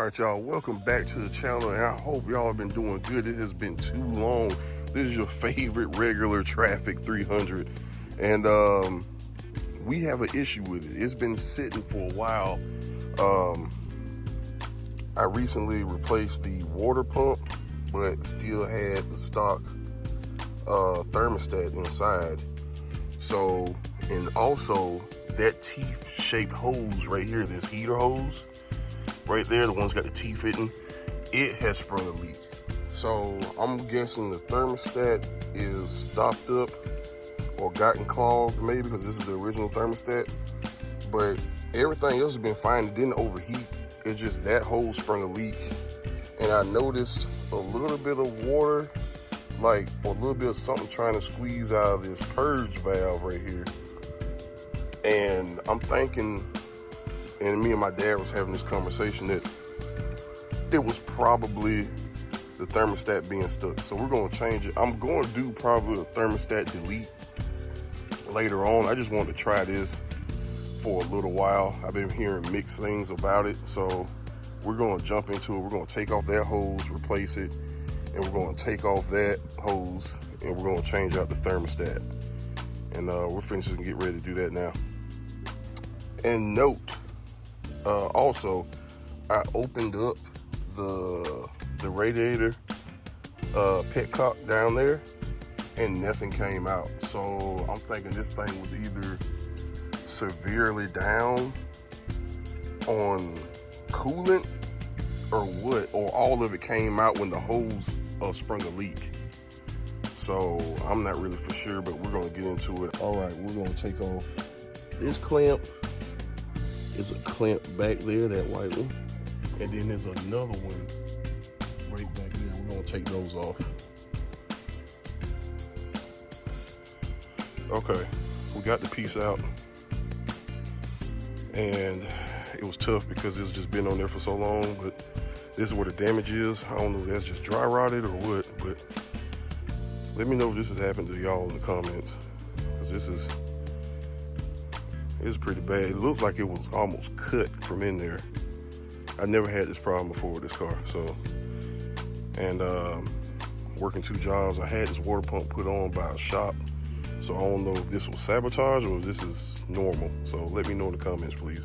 All right, y'all, welcome back to the channel, and I hope y'all have been doing good. It has been too long. This is your favorite regular traffic 300, and we have an issue with it. It's been sitting for a while. I recently replaced the water pump, but still had the stock thermostat inside. So, and also that teeth-shaped hose right here, this heater hose, right there, the one's got the teeth hitting, it has sprung a leak. So I'm guessing the thermostat is stopped up or gotten clogged, maybe, because this is the original thermostat. But everything else has been fine. It didn't overheat. It's just that hose sprung a leak. And I noticed a little bit of water, or a little bit of something trying to squeeze out of this purge valve right here. And I'm thinking, and me and my dad was having this conversation, that it was probably the thermostat being stuck. So we're going to change it. I'm going to do probably a thermostat delete later on. I just wanted to try this for a little while. I've been hearing mixed things about it. So we're going to jump into it. We're going to take off that hose, replace it, and we're going to take off that hose, and we're going to change out the thermostat. And we're finishing to get ready to do that now. And note, also, I opened up the radiator petcock down there, and nothing came out. So I'm thinking this thing was either severely down on coolant or what, or all of it came out when the hose sprung a leak. So I'm not really for sure, but we're gonna get into it. All right, we're gonna take off this clamp. There's a clamp back there, that white one. And then there's another one right back there. We're gonna take those off. Okay, we got the piece out. And it was tough because it's just been on there for so long, but this is where the damage is. I don't know if that's just dry rotted or what, but let me know if this has happened to y'all in the comments, because it's pretty bad. It looks like it was almost cut from in there. I never had this problem before with this car. So, and working 2 jobs, I had this water pump put on by a shop. So I don't know if this was sabotage or if this is normal. So let me know in the comments, please.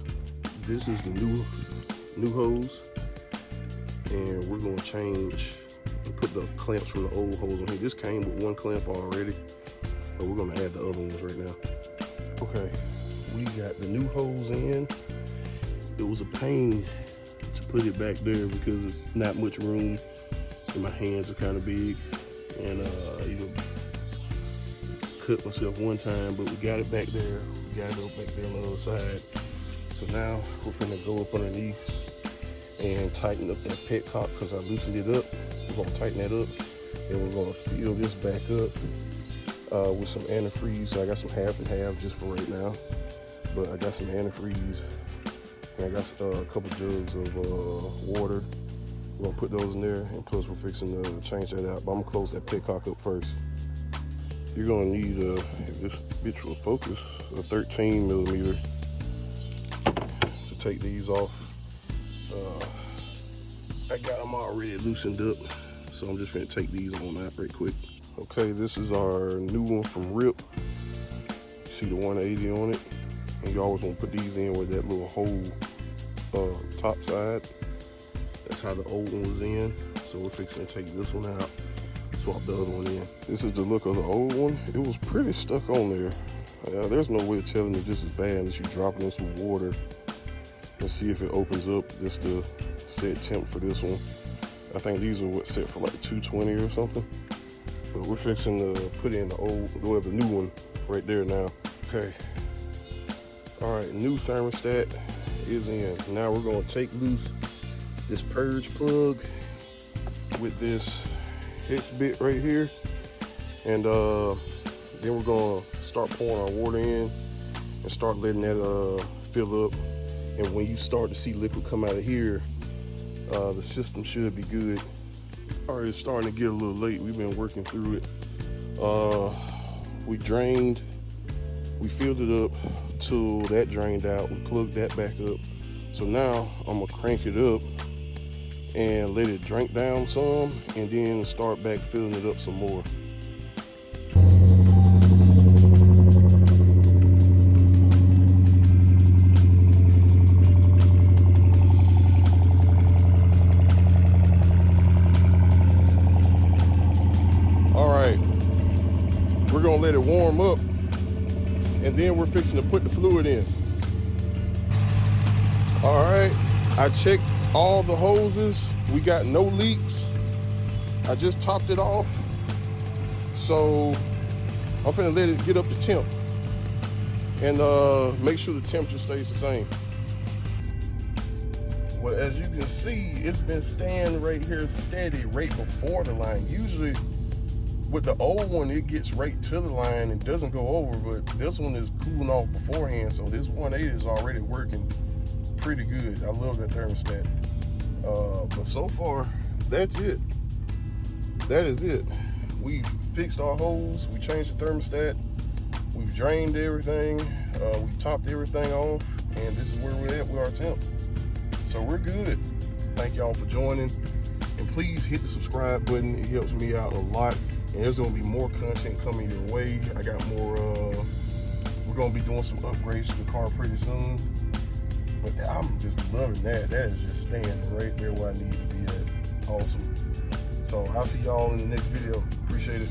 This is the new hose, and we're gonna change and put the clamps from the old hose on here. This came with 1 clamp already, but we're gonna add the other ones right now. Okay, we got the new hose in. It was a pain to put it back there because it's not much room, and my hands are kind of big, and cut myself one time, but we got it back there. We got it up back there on the other side. So now we're finna go up underneath and tighten up that petcock because I loosened it up. We're gonna tighten that up, and we're gonna fill this back up with some antifreeze. So I got some half and half just for right now, but I got some antifreeze, and I got a couple jugs of water. We're gonna put those in there, and plus we're fixing to change that out. But I'm gonna close that petcock up first. You're gonna need, if this bitch will focus, a 13 millimeter to take these off. I got them already loosened up, so I'm just gonna take these on out right quick. Okay, this is our new one from RIP. You see the 180 on it, and you always wanna put these in with that little hole top side. That's how the old one was in. So we're fixing to take this one out, swap the other one in. This is the look of the old one. It was pretty stuck on there. There's no way of telling if this is bad unless you drop it in some water and see if it opens up. This the set temp for this one. I think these are set for like 220 or something. But we're fixing to put in the new one right there now. Okay. All right, new thermostat is in. Now we're gonna take loose this purge plug with this hitch bit right here, and then we're gonna start pouring our water in and start letting that fill up. And when you start to see liquid come out of here, the system should be good. All right, it's starting to get a little late. We've been working through it. We filled it up till that drained out. We plugged that back up. So now I'm gonna crank it up and let it drink down some, and then start back filling it up some more. All right, we're gonna let it warm up, and then we're fixing to put the fluid in. All right, I checked all the hoses. We got no leaks. I just topped it off. So I'm finna let it get up to temp and make sure the temperature stays the same. Well, as you can see, it's been staying right here steady right before the line. Usually with the old one, it gets right to the line and doesn't go over, but this one is cooling off beforehand. So this 180 is already working pretty good. I love that thermostat. But so far, that's it. That is it. We fixed our hose, we changed the thermostat, we've drained everything, we topped everything off, and this is where we're at with our temp. So we're good. Thank y'all for joining, and please hit the subscribe button. It helps me out a lot, and there's gonna be more content coming your way. I got more, we're gonna be doing some upgrades to the car pretty soon. But I'm just loving that. That is just staying right there where I need to be at. Awesome. So I'll see y'all in the next video. Appreciate it.